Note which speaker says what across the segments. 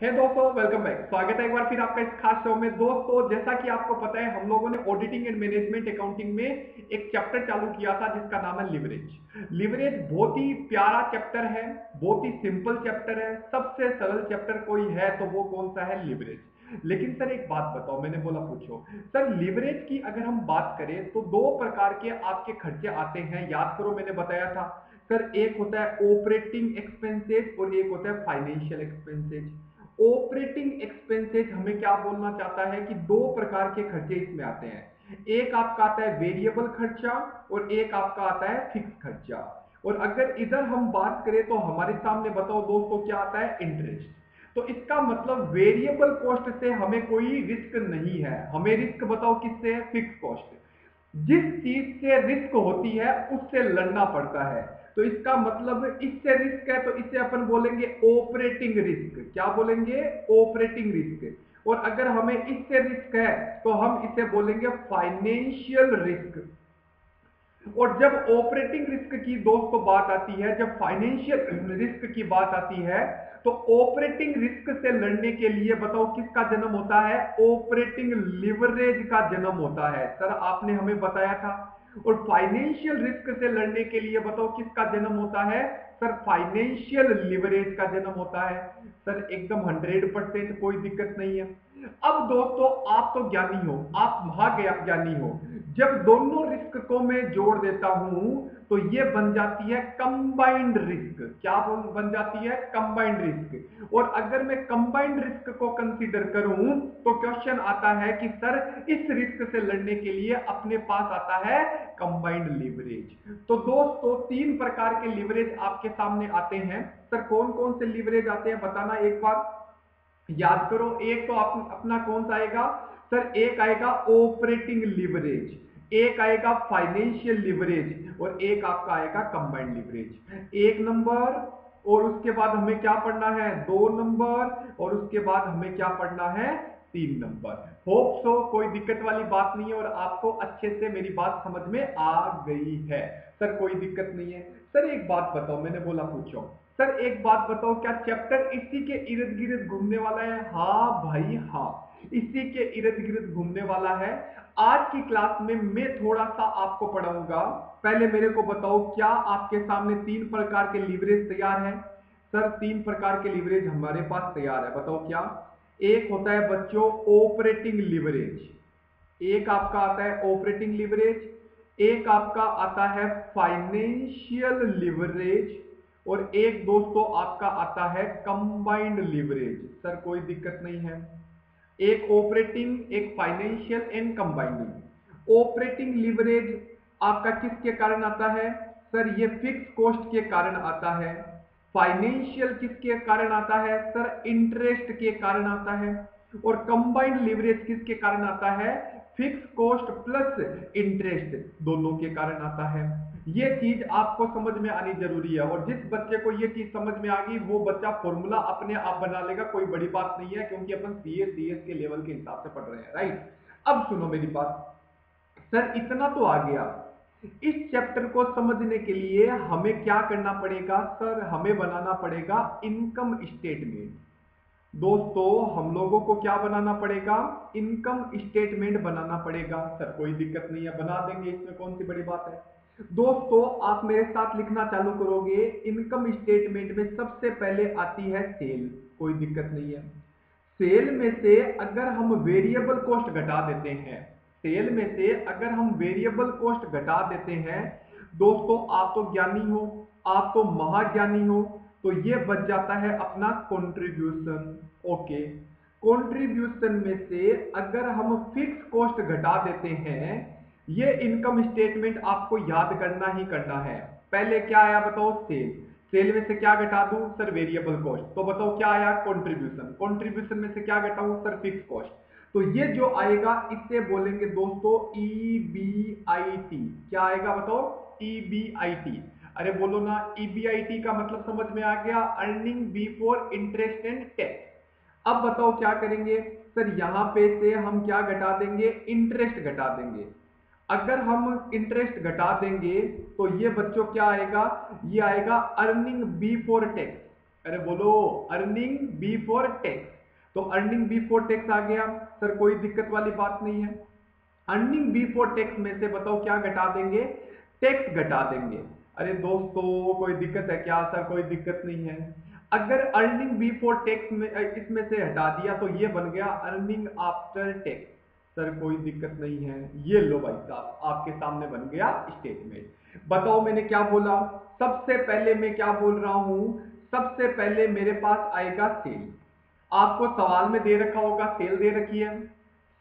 Speaker 1: है दोस्तों, welcome back. स्वागत है एक बार फिर आपका इस खास शो में। दोस्तों, जैसा कि आपको पता है, हम लोगों ने ऑडिटिंग एंड मैनेजमेंट अकाउंटिंग में एक चैप्टर चालू किया था जिसका नाम है लिवरेज। लिवरेज बहुत ही प्यारा चैप्टर है, बहुत ही सिंपल चैप्टर है। सबसे सरल चैप्टर कोई है तो वो कौन सा है? लिवरेज। लेकिन सर एक बात बताओ, मैंने बोला पूछो सर, लिवरेज की अगर हम बात करें तो दो प्रकार के आपके खर्चे आते हैं। याद करो, मैंने बताया था सर, एक होता है ऑपरेटिंग एक्सपेंसेज और एक होता है फाइनेंशियल एक्सपेंसेज। ऑपरेटिंग एक्सपेंसेस हमें क्या बोलना चाहता है कि दो प्रकार के खर्चे इसमें आते हैं। एक आपका आता है वेरिएबल खर्चा और एक आपका आता है फिक्स खर्चा। और अगर इधर हम बात करें तो हमारे सामने बताओ दोस्तों क्या आता है? इंटरेस्ट। तो इसका मतलब वेरिएबल कॉस्ट से हमें कोई रिस्क नहीं है। हमें रिस्क बताओ किससे है? Fix cost. जिस चीज से रिस्क होती है उससे लड़ना पड़ता है। तो इसका मतलब इससे रिस्क है तो इसे अपन बोलेंगे ऑपरेटिंग रिस्क। क्या बोलेंगे? Operating risk. और अगर हमें इससे रिस्क है तो हम इसे बोलेंगे फाइनेंशियल रिस्क। और जब ऑपरेटिंग रिस्क की दोस्तों बात आती है, जब फाइनेंशियल रिस्क की बात आती है, तो ऑपरेटिंग रिस्क से लड़ने के लिए बताओ किसका जन्म होता है? ऑपरेटिंग लिवरेज का जन्म होता है। सर आपने हमें बताया था। और फाइनेंशियल रिस्क से लड़ने के लिए बताओ किसका जन्म होता है? सर फाइनेंशियल लिवरेज का जन्म होता है। सर एकदम 100%, कोई दिक्कत नहीं है। अब दोस्तों, आप तो ज्ञानी हो, आप महाज्ञानी हो। जब दोनों रिस्क को मैं जोड़ देता हूं तो ये बन जाती है कंबाइंड रिस्क। क्या बन जाती है? Combined risk. और अगर मैं कंबाइंड रिस्क को कंसीडर करूं तो क्वेश्चन आता है कि सर इस रिस्क से लड़ने के लिए अपने पास आता है कंबाइंड लिवरेज। तो दोस्तों, तीन प्रकार के लिवरेज आपके सामने आते हैं। सर कौन कौन से लिवरेज आते हैं बताना एक बार। याद करो, एक तो अपना कौन सा आएगा? सर एक आएगा ऑपरेटिंग लिवरेज, एक आएगा फाइनेंशियल लिवरेज और एक आपका आएगा कंबाइंड लिवरेज। एक नंबर और उसके बाद हमें क्या पढ़ना है? दो नंबर और उसके बाद हमें क्या पढ़ना है? तीन नंबर। होप सो कोई दिक्कत वाली बात नहीं है और आपको अच्छे से मेरी बात समझ में आ गई है। सर कोई दिक्कत नहीं है। सर एक बात बताओ, मैंने बोला पूछो। सर एक बात बताओ, क्या चैप्टर इसी के इर्द गिर्द घूमने वाला है? हाँ भाई हाँ, इसी के इर्द गिर्द घूमने वाला है। आज की क्लास में मैं थोड़ा सा आपको पढ़ाऊंगा। पहले मेरे को बताओ, क्या आपके सामने तीन प्रकार के लीवरेज तैयार है? सर तीन प्रकार के लीवरेज हमारे पास तैयार है, बताओ क्या। एक होता है बच्चों ऑपरेटिंग लीवरेज, एक आपका आता है ऑपरेटिंग लिवरेज, एक आपका आता है फाइनेंशियल लिवरेज और एक दोस्तों आपका आता है कंबाइंड लिवरेज। सर कोई दिक्कत नहीं है। एक ऑपरेटिंग, एक फाइनेंशियल एंड कंबाइंडिंग। ऑपरेटिंग लिवरेज आपका किसके कारण आता है? सर ये फिक्स कॉस्ट के कारण आता है। फाइनेंशियल किसके कारण आता है? सर इंटरेस्ट के कारण आता है। और कंबाइंड लिवरेज किसके कारण आता है? फिक्स कॉस्ट प्लस इंटरेस्ट दोनों के कारण आता है। ये चीज आपको समझ में आनी जरूरी है और जिस बच्चे को ये चीज समझ में आ गई वो बच्चा फॉर्मूला अपने आप बना लेगा। कोई बड़ी बात नहीं है क्योंकि अपन सीएस के लेवल के हिसाब से पढ़ रहे हैं, राइट। अब सुनो मेरी बात। सर इतना तो आ गया। इस चैप्टर को समझने के लिए हमें क्या करना पड़ेगा? सर हमें बनाना पड़ेगा इनकम स्टेटमेंट। दोस्तों हम लोगों को क्या बनाना पड़ेगा? इनकम स्टेटमेंट बनाना पड़ेगा। सर कोई दिक्कत नहीं है, बना देंगे, इसमें कौन सी बड़ी बात है। दोस्तों आप मेरे साथ लिखना चालू करोगे। इनकम स्टेटमेंट में सबसे पहले आती है सेल, कोई दिक्कत नहीं है। सेल में से अगर हम वेरिएबल कॉस्ट घटा देते हैं, सेल में से अगर हम वेरिएबल कॉस्ट घटा देते हैं, दोस्तों आप तो ज्ञानी हो, आप तो महाज्ञानी हो, तो ये बच जाता है अपना कंट्रीब्यूशन। ओके, कंट्रीब्यूशन में से अगर हम फिक्स कॉस्ट घटा देते हैं, ये इनकम स्टेटमेंट आपको याद करना ही करना है। पहले क्या आया बताओ? सेल। सेल में से क्या घटा दूं? Sir variable cost. तो बताओ क्या आया? कंट्रीब्यूशन। कंट्रीब्यूशन में से क्या घटाऊं? Sir fix cost. तो ये जो आएगा इसे बोलेंगे दोस्तों ईबीआईटी। क्या आएगा बताओ? ईबीआईटी। अरे बोलो ना, ईबीआईटी का मतलब समझ में आ गया? Earning before interest and tax. अब बताओ क्या करेंगे? सर यहां पे से हम क्या घटा देंगे? इंटरेस्ट घटा देंगे। अगर हम इंटरेस्ट घटा देंगे तो ये बच्चों क्या आएगा? ये आएगा अर्निंग बिफोर टैक्स। अरे बोलो, अर्निंग बिफोर टैक्स। तो अर्निंग बिफोर टैक्स आ गया सर, कोई दिक्कत वाली बात नहीं है। अर्निंग बिफोर टैक्स में से बताओ क्या घटा देंगे, टैक्स घटा देंगे। अरे दोस्तों कोई दिक्कत है क्या सर, कोई दिक्कत नहीं है। अगर अर्निंग बिफोर टैक्स में इसमें से हटा दिया तो ये बन गया अर्निंग आफ्टर टैक्स। सर कोई दिक्कत नहीं है, ये लो भाई साहब आपके सामने बन गया स्टेटमेंट। बताओ मैंने क्या बोला, सबसे पहले मैं क्या बोल रहा हूं, सबसे पहले मेरे पास आएगा सेल। आपको सवाल में दे रखा होगा सेल दे रखी है।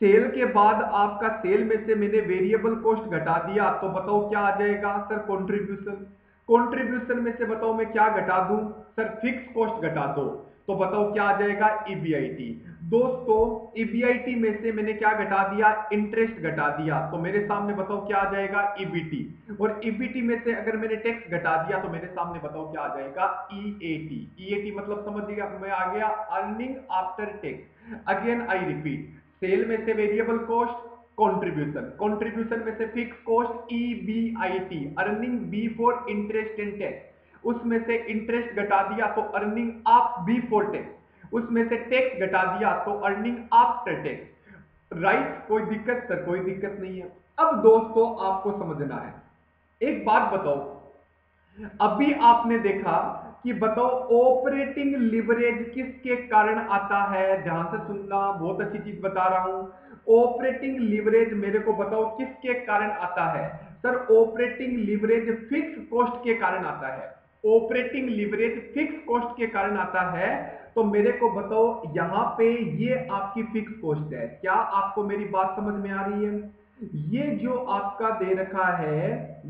Speaker 1: सेल के बाद आपका सेल में से मैंने वेरिएबल कॉस्ट घटा दिया तो बताओ क्या आ जाएगा सर, कंट्रीब्यूशन। कंट्रीब्यूशन में से बताओ मैं क्या घटा दूं सर, फिक्स कॉस्ट घटा दो। तो बताओ क्या आ जाएगा, ईबीआईटी। दोस्तों ईबीआईटी में से मैंने क्या घटा दिया, इंटरेस्ट घटा दिया। तो मेरे सामने बताओ क्या आ जाएगा, ईबीटी। और ईबीटी में से अगर मैंने टैक्स घटा दिया तो मेरे सामने बताओ क्या आ जाएगा, ईएटी। ईएटी मतलब समझिएगा, मैं आ गया earning after tax. Again I repeat, sale में से वेरिएबल कॉस्ट कंट्रीब्यूशन, कंट्रीब्यूशन में से fix cost EBIT, earning before interest and tax. उसमें से इंटरेस्ट घटा दिया तो अर्निंग आप बिफोर टैक्स, उसमें से टैक्स घटा दिया तो अर्निंग आफ्टर टैक्स। राइट, कोई दिक्कत सर, कोई दिक्कत नहीं है। अब दोस्तों आपको समझना है, एक बात बताओ, अभी आपने देखा कि बताओ ऑपरेटिंग लिवरेज किसके कारण आता है, ध्यान से सुनना, बहुत अच्छी चीज बता रहा हूं। ऑपरेटिंग लिवरेज मेरे को बताओ किसके कारण आता है। Sir operating leverage fix cost के कारण आता है। ऑपरेटिंग लिवरेज फिक्स कॉस्ट के कारण आता है। तो मेरे को बताओ यहां पे ये आपकी फिक्स कॉस्ट है, क्या आपको मेरी बात समझ में आ रही है। ये जो आपका दे रखा है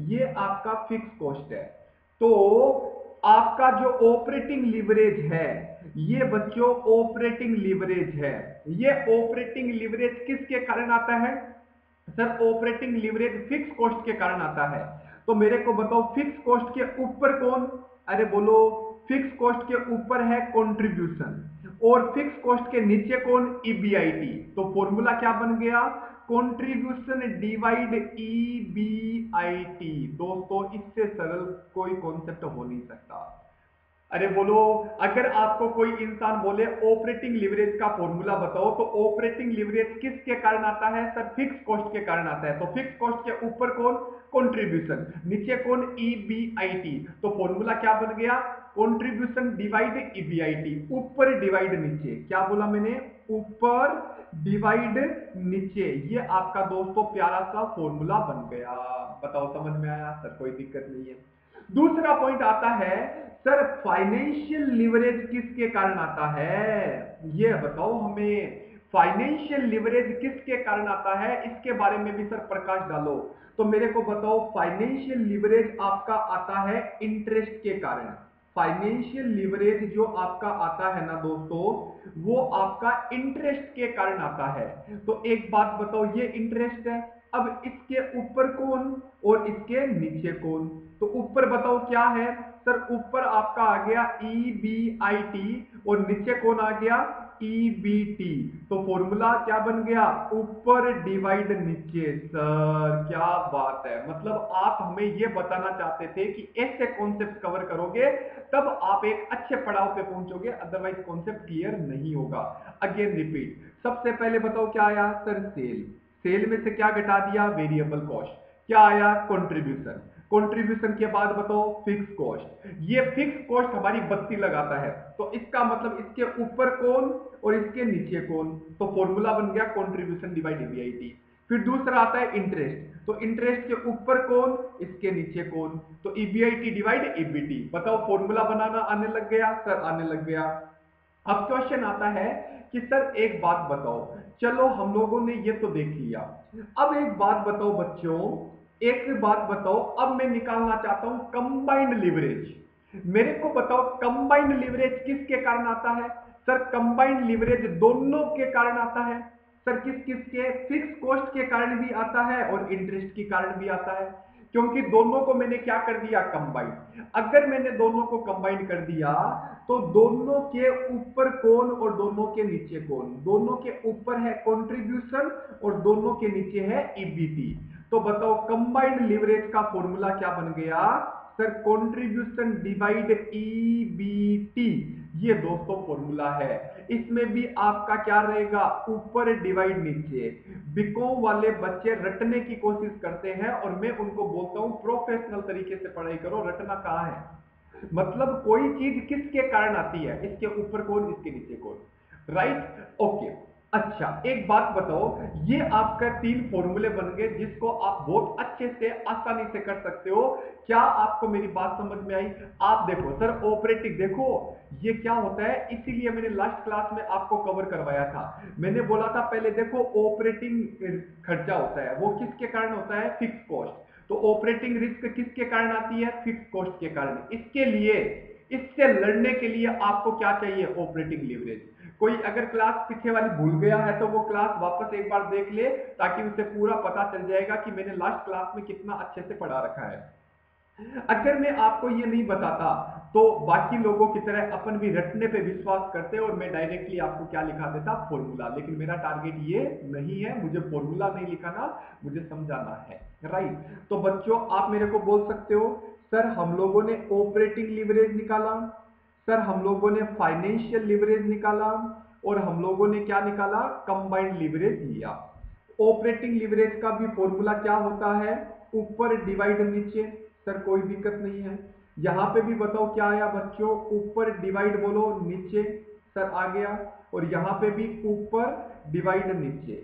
Speaker 1: ये आपका फिक्स कॉस्ट है। तो आपका जो ऑपरेटिंग लिवरेज है, ये बच्चों ऑपरेटिंग लिवरेज है। ये ऑपरेटिंग लिवरेज किसके कारण आता है sir, operating leverage fix cost के कारण आता है। तो मेरे को बताओ फिक्स कॉस्ट के ऊपर कौन, अरे बोलो, फिक्स कॉस्ट के ऊपर है कंट्रीब्यूशन और फिक्स कॉस्ट के नीचे कौन, ईबीआईटी। तो फॉर्मूला क्या बन गया, कंट्रीब्यूशन डिवाइड ईबीआईटी। दोस्तों इससे सरल कोई कॉन्सेप्ट हो नहीं सकता। अरे बोलो, अगर आपको कोई इंसान बोले ऑपरेटिंग लिवरेज का फॉर्मूला बताओ तो ऑपरेटिंग लिवरेज किसके कारण आता है सर, फिक्स कॉस्ट के कारण आता है। तो फिक्स कॉस्ट के ऊपर कौन, कंट्रीब्यूशन, नीचे कौन, ईबीआईटी। तो फॉर्मूला क्या बन गया, कंट्रीब्यूशन डिवाइड ईबीआईटी, ऊपर डिवाइड नीचे। क्या बोला मैंने, ऊपर डिवाइड नीचे। ये आपका दोस्तों प्यारा सा फॉर्मूला बन गया। बताओ समझ में आया सर, कोई दिक्कत नहीं है। दूसरा पॉइंट आता है सर, फाइनेंशियल लिवरेज किसके कारण आता है, ये बताओ हमें। फाइनेंशियल लिवरेज किसके कारण आता है, इसके बारे में भी सर प्रकाश डालो। तो मेरे को बताओ फाइनेंशियल लिवरेज आपका आता है इंटरेस्ट के कारण। फाइनेंशियल लिवरेज जो आपका आता है ना दोस्तों, वो आपका इंटरेस्ट के कारण आता है। तो एक बात बताओ, ये इंटरेस्ट है, अब इसके ऊपर कौन और इसके नीचे कौन। तो ऊपर बताओ क्या है सर, ऊपर आपका आ गया ईबीआईटी और नीचे कौन आ गया, ईबीटी। तो फॉर्मूला क्या बन गया, ऊपर डिवाइड नीचे। सर क्या बात है, मतलब आप हमें ये बताना चाहते थे कि ऐसे कॉन्सेप्ट कवर करोगे तब आप एक अच्छे पड़ाव पे पहुंचोगे, अदरवाइज कॉन्सेप्ट क्लियर नहीं होगा। अगेन रिपीट, सबसे पहले बताओ क्या आया सर, सेल। सेल में से क्या घटा दिया, वेरिएबल कॉस्ट। क्या आया, कंट्रीब्यूशन। कंट्रीब्यूशन के बाद बताओ फिक्स कॉस्ट। ये फिक्स कॉस्ट हमारी बत्ती लगाता है, तो इसका मतलब इसके ऊपर कौन और इसके नीचे कौन। तो फॉर्मूला बन गया कंट्रीब्यूशन डिवाइड ईबीआईटी। फिर दूसरा आता है इंटरेस्ट, तो इंटरेस्ट के ऊपर कौन, इसके नीचे कौन। तो ईबीआईटी डिवाइड ईबीटी। बताओ फॉर्मूला बनाना आने लग गया सर, आने लग गया। अब क्वेश्चन आता है कि सर एक बात बताओ, चलो हम लोगों ने ये तो देख लिया, अब एक बात बताओ बच्चों, एक बात बताओ, अब मैं निकालना चाहता हूं कंबाइंड लिवरेज। मेरे को बताओ कंबाइंड लिवरेज किसके कारण आता है सर, कंबाइंड लिवरेज दोनों के कारण आता है। सर किस किस के, फिक्स कॉस्ट के कारण भी आता है और इंटरेस्ट के कारण भी आता है, क्योंकि दोनों को मैंने क्या कर दिया, कंबाइन। अगर मैंने दोनों को कंबाइन कर दिया तो दोनों के ऊपर कौन और दोनों के नीचे कौन, दोनों के ऊपर है कंट्रीब्यूशन और दोनों के नीचे है ईबीटी। तो बताओ कंबाइंड लिवरेज का फॉर्मूला क्या बन गया सर, कंट्रीब्यूशन डिवाइड ईबीटी। ये दोस्तों फॉर्मूला है। इसमें भी आपका क्या रहेगा, ऊपर डिवाइड नीचे। बीकॉम वाले बच्चे रटने की कोशिश करते हैं और मैं उनको बोलता हूं प्रोफेशनल तरीके से पढ़ाई करो। रटना कहाँ है, मतलब कोई चीज किसके कारण आती है, इसके ऊपर कौन, इसके नीचे कौन, राइट, ओके। अच्छा एक बात बताओ, ये आपका 3 फॉर्मूले बन गए जिसको आप बहुत अच्छे से आसानी से कर सकते हो। क्या आपको मेरी बात समझ में आई? आप देखो सर ऑपरेटिंग, देखो ये क्या होता है, इसीलिए मैंने लास्ट क्लास में आपको कवर करवाया था। मैंने बोला था पहले देखो ऑपरेटिंग खर्चा होता है, वो किसके कारण होता है, फिक्स कॉस्ट। तो ऑपरेटिंग रिस्क किसके कारण आती है, फिक्स कॉस्ट के कारण। इसके लिए, इससे लड़ने के लिए आपको क्या चाहिए, ऑपरेटिंग लीवरेज। कोई अगर क्लास पीछे वाली भूल गया है तो वो क्लास वापस एक बार देख ले, ताकि उसे पूरा पता चल जाएगा कि मैंने लास्ट क्लास में कितना अच्छे से पढ़ा रखा है। अगर मैं आपको ये नहीं बताता तो बाकी लोगों की तरह अपन भी रटने पे विश्वास करते और मैं डायरेक्टली आपको क्या लिखा देता, फॉर्मूला। लेकिन मेरा टारगेट ये नहीं है, मुझे फॉर्मूला नहीं लिखाना, मुझे समझाना है, राइट। तो बच्चों आप मेरे को बोल सकते हो सर हम लोगों ने ऑपरेटिंग लीवरेज निकाला, सर हम लोगों ने फाइनेंशियल लीवरेज निकाला, और हम लोगों ने क्या निकाला, कंबाइंड लीवरेज लिया। ऑपरेटिंग लीवरेज का भी फॉर्मूला क्या होता है, ऊपर डिवाइड नीचे। सर कोई दिक्कत नहीं है। यहां पे भी बताओ क्या आया बच्चों, ऊपर डिवाइड बोलो नीचे, सर आ गया। और यहां पे भी ऊपर डिवाइड नीचे।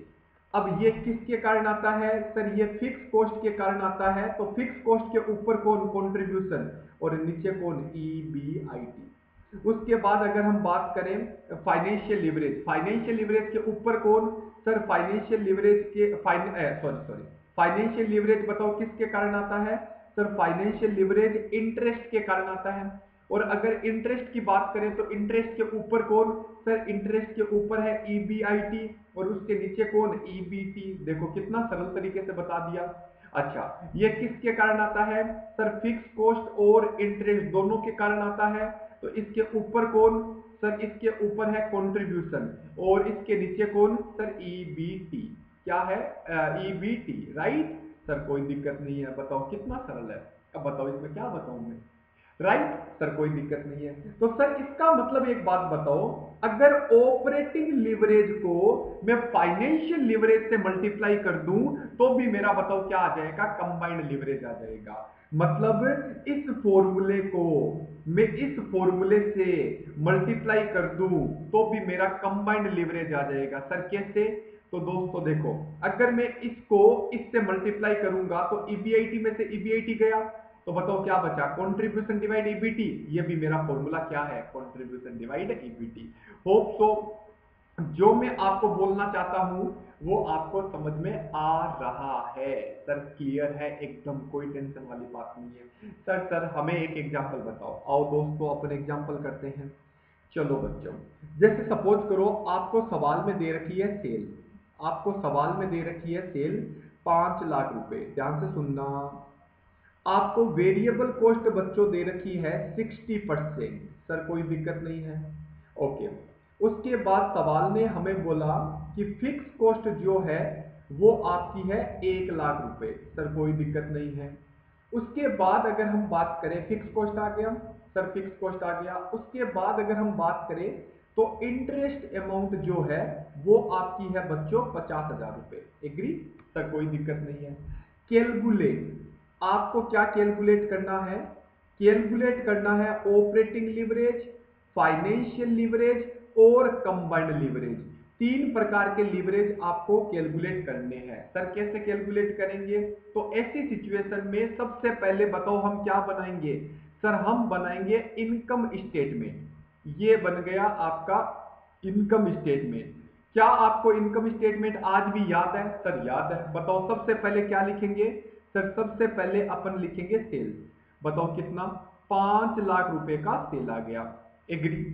Speaker 1: अब ये किसके कारण आता है, सर ये फिक्स कॉस्ट के कारण आता है। तो फिक्स कॉस्ट के ऊपर कौन, कंट्रीब्यूशन, और नीचे कौन, ईबीआईटी। उसके बाद अगर हम बात करें फाइनेंशियल लिवरेज, फाइनेंशियल लिवरेज के ऊपर कौन, सर फाइनेंशियल लिवरेज के फाइनेंशियल लिवरेज बताओ किसके कारण आता है, सर फाइनेंशियल लिवरेज इंटरेस्ट के कारण आता है। और अगर इंटरेस्ट की बात करें तो इंटरेस्ट के ऊपर कौन, सर इंटरेस्ट के ऊपर है ईबीआईटी, और उसके नीचे कौन, ईबीटी। देखो कितना सरल तरीके से बता दिया। अच्छा ये किसके कारण आता है, सर फिक्स कॉस्ट और इंटरेस्ट दोनों के कारण आता है। तो इसके ऊपर कौन, सर इसके ऊपर है कंट्रीब्यूशन, और इसके नीचे कौन, सर ईबीटी। क्या है, ईबीटी, राइट। सर कोई दिक्कत नहीं है, बताओ कितना सरल है। अब बताओ इसमें क्या बताऊं मैं, राइट। सर कोई दिक्कत नहीं है। तो सर इसका मतलब एक बात बताओ, अगर ऑपरेटिंग लिवरेज को मैं फाइनेंशियल लिवरेज से मल्टीप्लाई कर दूं तो भी मेरा बताओ क्या आ जाएगा, कंबाइंड लिवरेज आ जाएगा। मतलब इस फॉर्मूले को मैं इस फॉर्मूले से मल्टीप्लाई कर दूं तो भी मेरा कंबाइंड लिवरेज आ जाएगा। सर कैसे, तो दोस्तों देखो, अगर मैं इसको इससे मल्टीप्लाई करूंगा तो ईबीआईटी में से ईबीआईटी गया, तो बताओ क्या बचा, कंट्रीब्यूशन डिवाइड ईबीटी। ये भी मेरा फॉर्मूला क्या है, contribution divide EBT. Hope so जो मैं आपको बोलना चाहता हूं वो आपको समझ में आ रहा है। सर क्लियर है एकदम, कोई टेंशन वाली बात नहीं है। सर हमें एक एग्जांपल बताओ। आओ दोस्तों अपन एग्जांपल करते हैं। चलो बच्चों, जैसे सपोज करो आपको सवाल में दे रखी है सेल, आपको सवाल में दे रखी है सेल 5 लाख रुपए। ध्यान से सुनना। आपको वेरिएबल कॉस्ट बच्चों दे रखी है 60%। सर कोई दिक्कत नहीं है, ओके। उसके बाद सवाल ने हमें बोला कि फिक्स कॉस्ट जो है वो आपकी है 1 लाख रुपए। सर कोई दिक्कत नहीं है। उसके बाद अगर हम बात करें, फिक्स कॉस्ट आ गया, सर फिक्स कॉस्ट आ गया। उसके बाद अगर हम बात करें तो इंटरेस्ट अमाउंट जो है वो आपकी है बच्चों 50,000 रुपए। एग्री, सर कोई दिक्कत नहीं है। कैलकुलेट, आपको क्या कैलकुलेट करना है, कैलकुलेट करना है ऑपरेटिंग लिवरेज, फाइनेंशियल लिवरेज और कंबाइंड लिवरेज। 3 प्रकार के लिवरेज आपको कैलकुलेट करने हैं। सर कैसे कैलकुलेट करेंगे, तो ऐसी सिचुएशन में सबसे पहले बताओ हम क्या बनाएंगे, सर हम बनाएंगे इनकम स्टेटमेंट। ये बन गया आपका इनकम स्टेटमेंट। क्या आपको इनकम स्टेटमेंट आज भी याद है, सर याद है। बताओ सबसे पहले क्या लिखेंगे, सर सबसे पहले अपन लिखेंगे सेल्स। बताओ कितना, 5 लाख रुपए का सेल आ गया। एग्री।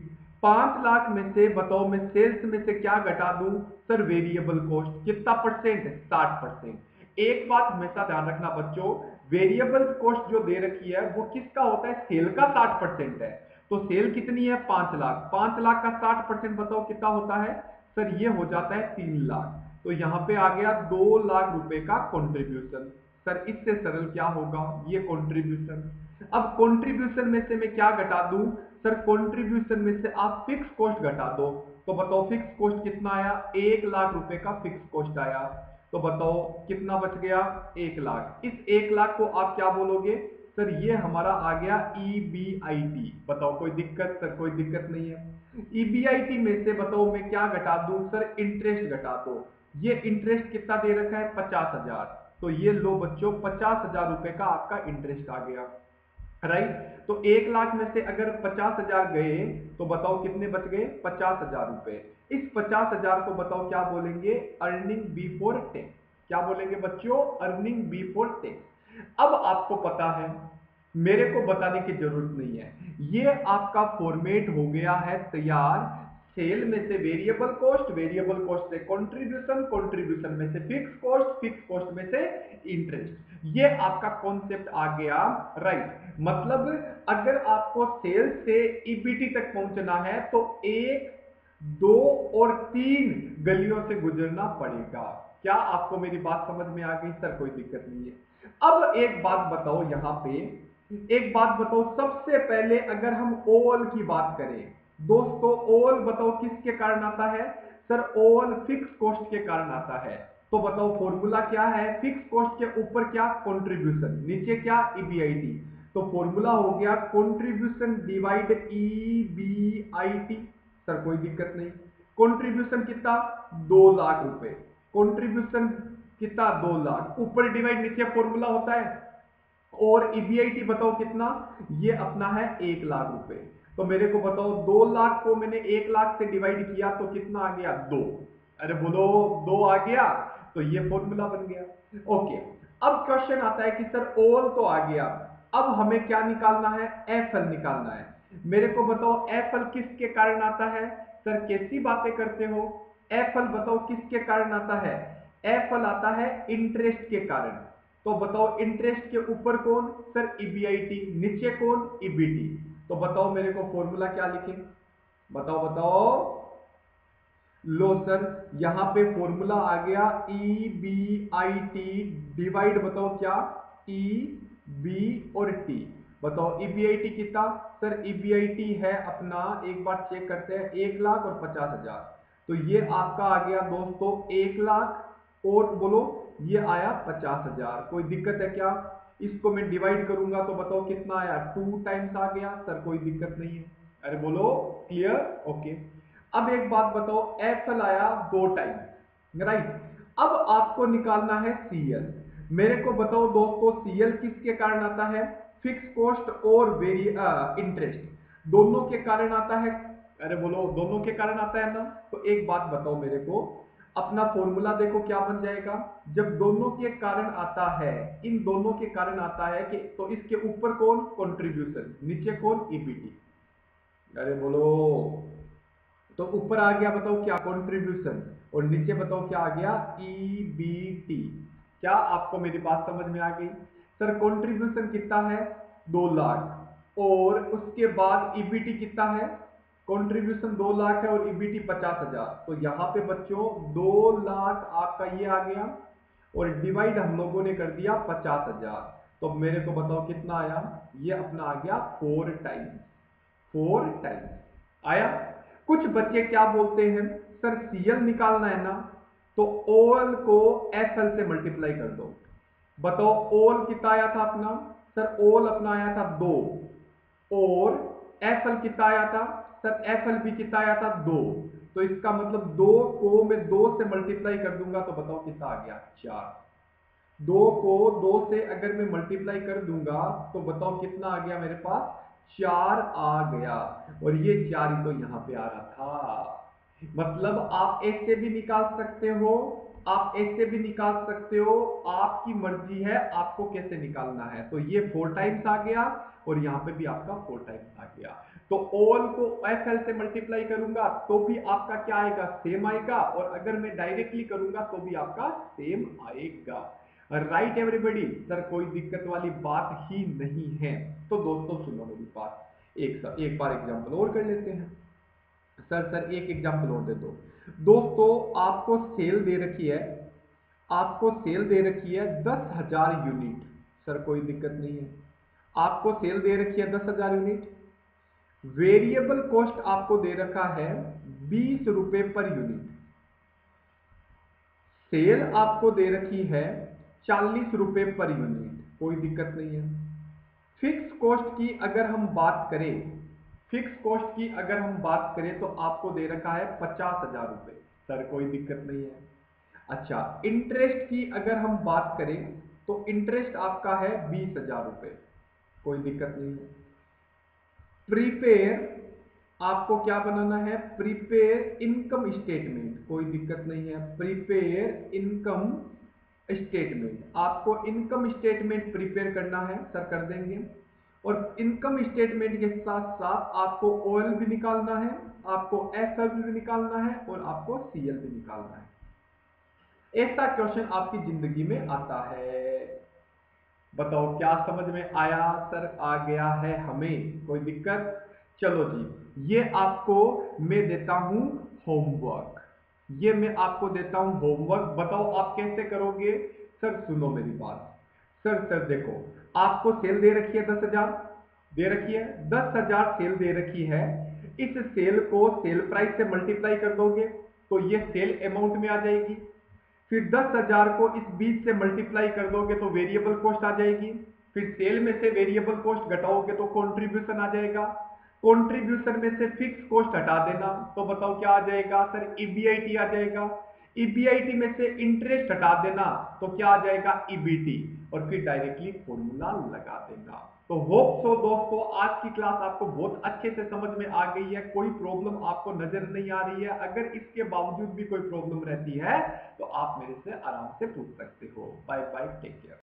Speaker 1: 5 लाख में से बताओ मैं सेल्स में से क्या घटा दूं, सर वेरिएबल कॉस्ट। कितना परसेंट, 60%। एक बात हमेशा ध्यान रखना बच्चों, वेरिएबल कॉस्ट जो दे रखी है वो किसका होता है, सेल का 60% है। तो सेल कितनी है, 5 लाख। 5 लाख का 60% बताओ कितना होता है, सर ये हो जाता है 3 लाख। तो यहां पे आ गया 2 लाख रुपए का कंट्रीब्यूशन। सर इससे सरल क्या होगा, ये कंट्रीब्यूशन। अब कंट्रीब्यूशन में से मैं क्या घटा दूं, सर कंट्रीब्यूशन में से आप फिक्स कॉस्ट घटा दो, तो बताओ फिक्स कॉस्ट कितना आया, 1 लाख रुपए का फिक्स कॉस्ट आया। तो बताओ कितना बच गया, 1 लाख। इस 1 लाख को आप क्या बोलोगे, सर ये हमारा आ गया EBIT। बताओ कोई दिक्कत, सर कोई दिक्कत नहीं है। EBIT में से बताओ मैं क्या घटा दूं, सर इंटरेस्ट घटा दो। ये इंटरेस्ट कितना दे रखा है, 50,000। तो ये लो बच्चों 50,000 रुपए का आपका इंटरेस्ट आ गया, राइट। तो 1 लाख में से अगर 50,000 गए तो बताओ कितने बच गए, 50,000 रुपए। इस 50,000 को बताओ क्या बोलेंगे, अर्निंग बिफोर टैक्स। क्या बोलेंगे बच्चों, अर्निंग बिफोर टैक्स। अब आपको पता है, मेरे को बताने की जरूरत नहीं है, ये आपका फॉर्मेट हो गया है तैयार। सेल में से वेरिएबल कॉस्ट, वेरिएबल कॉस्ट से कंट्रीब्यूशन, कंट्रीब्यूशन में से फिक्स कॉस्ट, फिक्स कॉस्ट में से इंटरेस्ट। ये आपका कॉन्सेप्ट आ गया, राइट। मतलब अगर आपको सेल से ईबीटी तक पहुंचना है तो 1, 2 और 3 गलियों से गुजरना पड़ेगा। क्या आपको मेरी बात समझ में आ गई, सर कोई दिक्कत नहीं है। अब एक बात बताओ, यहां पे एक बात बताओ, सबसे पहले अगर हम ओवल की बात करें दोस्तों, ओवल बताओ किसके कारण आता है, सर ओवल फिक्स कॉस्ट के कारण आता है। तो बताओ फॉर्मूला क्या है, फिक्स कॉस्ट के ऊपर क्या, कंट्रीब्यूशन, नीचे क्या, EBIT। तो फॉर्मूला हो गया कंट्रीब्यूशन डिवाइड EBIT। सर कोई दिक्कत नहीं। कंट्रीब्यूशन कितना, 2 लाख रुपए। कंट्रीब्यूशन कितना, 2 लाख, ऊपर डिवाइड नीचे फॉर्मूला होता है। और EBIT बताओ कितना, ये अपना है 1 लाख रुपए। तो मेरे को बताओ 2 लाख को मैंने 1 लाख से डिवाइड किया तो कितना आ गया, 2। अरे बोलो 2 आ गया, तो ये फॉर्मूला बन गया। ओके, अब क्वेश्चन आता है कि सर ओल तो आ गया, अब हमें क्या निकालना है, FL निकालना है। मेरे को बताओ FL किसके कारण आता है, सर कैसी बातें करते हो। FL बताओ किसके कारण आता है, FL आता है इंटरेस्ट के कारण। तो बताओ इंटरेस्ट के ऊपर कौन, सर EBIT, नीचे कौन, EBT। तो बताओ मेरे को फॉर्मूला क्या लिखें, बताओ बताओ। लो सर, यहां पे फॉर्मूला आ गया EBIT डिवाइड, बताओ क्या, EB और T। बताओ EBIT कितना, सर EBIT है अपना, एक बार चेक करते हैं, 1,50,000। तो ये आपका आ गया दोस्तों 1 लाख, और बोलो ये आया 50,000। कोई दिक्कत है क्या, इसको मैं डिवाइड करूंगा तो बताओ कितना आया, 2 टाइम्स आ गया, सर कोई दिक्कत नहीं है। अरे बोलो क्लियर, ओके। अब एक बात बताओ, FL आया 2 टाइम, राइट। अब आपको निकालना है CL। मेरे को बताओ दोस्तों CL किसके कारण आता है, फिक्स कॉस्ट और इंटरेस्ट दोनों के कारण आता है। अरे बोलो दोनों के कारण आता है ना। तो एक बात बताओ मेरे को, अपना फॉर्मूला देखो क्या बन जाएगा, जब दोनों के कारण आता है, इन दोनों के कारण आता है कि, तो इसके ऊपर कौन, कंट्रीब्यूशन, नीचे कौन, EBT। अरे बोलो, तो ऊपर आ गया बताओ क्या, कंट्रीब्यूशन, और नीचे बताओ क्या आ गया, EBT। क्या आपको मेरी बात समझ में आ गई, सर कंट्रीब्यूशन कितना है, 2 लाख, और उसके बाद EBT कितना है, कंट्रीब्यूशन 2 लाख है और EBT 50,000। तो यहाँ पे बच्चों 2 लाख आपका ये आ गया, और डिवाइड हम लोगों ने कर दिया 50,000। तो मेरे को बताओ कितना आया, ये अपना आ गया 4 टाइम्स, 4 टाइम्स आया। कुछ बच्चे क्या बोलते हैं, सर CL निकालना है ना, तो OL को FL से मल्टीप्लाई कर दो। बताओ OL कितना आया था अपना, सर OL अपना आया था 2, और FL कितना आया था, सर FL भी कितना आया था, 2। तो इसका मतलब 2 को मैं 2 से मल्टीप्लाई कर दूंगा तो बताओ कितना आ गया, 4। 2 को 2 से अगर मैं मल्टीप्लाई कर दूंगा तो बताओ कितना आ गया मेरे पास, 4 आ गया। और ये 4 ही तो यहां पे आ रहा था। मतलब आप ऐसे भी निकाल सकते हो, आप ऐसे भी निकाल सकते हो, आपकी मर्जी है आपको कैसे निकालना है। तो ये 4 टाइम्स आ गया, और यहां पे भी आपका 4 टाइम्स आ गया। तो OL को FL से मल्टीप्लाई करूंगा तो भी आपका क्या आएगा, सेम आएगा, और अगर मैं डायरेक्टली करूंगा तो भी आपका सेम आएगा। राइट एवरीबॉडी, सर कोई दिक्कत वाली बात ही नहीं है। तो दोस्तों सुनो मेरी बात, एक बार एग्जांपल और कर लेते हैं। सर एक एग्जांपल और दे दो। दोस्तों आपको सेल दे रखी है, आपको सेल दे रखी है 10,000 यूनिट। सर कोई दिक्कत नहीं है, आपको सेल दे रखी है 10,000 यूनिट। वेरिएबल कॉस्ट आपको दे रखा है 20 रुपए पर यूनिट, सेल आपको दे रखी है 40 रुपए पर यूनिट, कोई दिक्कत नहीं है। फिक्स कॉस्ट की अगर हम बात करें, फिक्स कॉस्ट की अगर हम बात करें तो आपको दे रखा है 50,000 रुपए, सर कोई दिक्कत नहीं है। अच्छा, इंटरेस्ट की अगर हम बात करें तो इंटरेस्ट आपका है 20,000 रुपए, कोई दिक्कत नहीं है। प्रीपेयर आपको क्या बनाना है, प्रीपेयर इनकम स्टेटमेंट, कोई दिक्कत नहीं है। प्रीपेयर इनकम स्टेटमेंट, आपको इनकम स्टेटमेंट प्रिपेयर करना है, सर कर देंगे। और इनकम स्टेटमेंट के साथ साथ आपको ओएल भी निकालना है, आपको एफएल भी निकालना है और आपको सीएल भी निकालना है। ऐसा क्वेश्चन आपकी जिंदगी में आता है। बताओ क्या समझ में आया, सर आ गया है हमें, कोई दिक्कत? चलो जी, ये आपको मैं देता हूं होमवर्क, ये मैं आपको देता हूं होमवर्क, बताओ आप कैसे करोगे। सर सुनो मेरी बात, सर देखो, आपको सेल दे रखी है 10,000, दे रखी है 10,000 सेल दे रखी है। इस सेल को सेल प्राइस से मल्टीप्लाई कर दोगे तो ये सेल अमाउंट में आ जाएगी। फिर 10,000 को इस 20 से मल्टीप्लाई कर दोगे तो वेरिएबल कॉस्ट आ जाएगी। फिर सेल में से वेरिएबल कॉस्ट घटाओगे तो कंट्रीब्यूशन आ जाएगा। कंट्रीब्यूशन में से फिक्स कॉस्ट हटा देना तो बताओ क्या आ जाएगा, सर ईबीआईटी आ जाएगा। ईबीआईटी में से इंटरेस्ट हटा देना तो क्या आ जाएगा, ईबीटी, और फिर डायरेक्टली फॉर्मूला लगा देना। तो होप सो दोस्तों आज की क्लास आपको बहुत अच्छे से समझ में आ गई है, कोई प्रॉब्लम आपको नजर नहीं आ रही है। अगर इसके बावजूद भी कोई प्रॉब्लम रहती है तो आप मेरे से आराम से पूछ सकते हो। Bye bye, take care.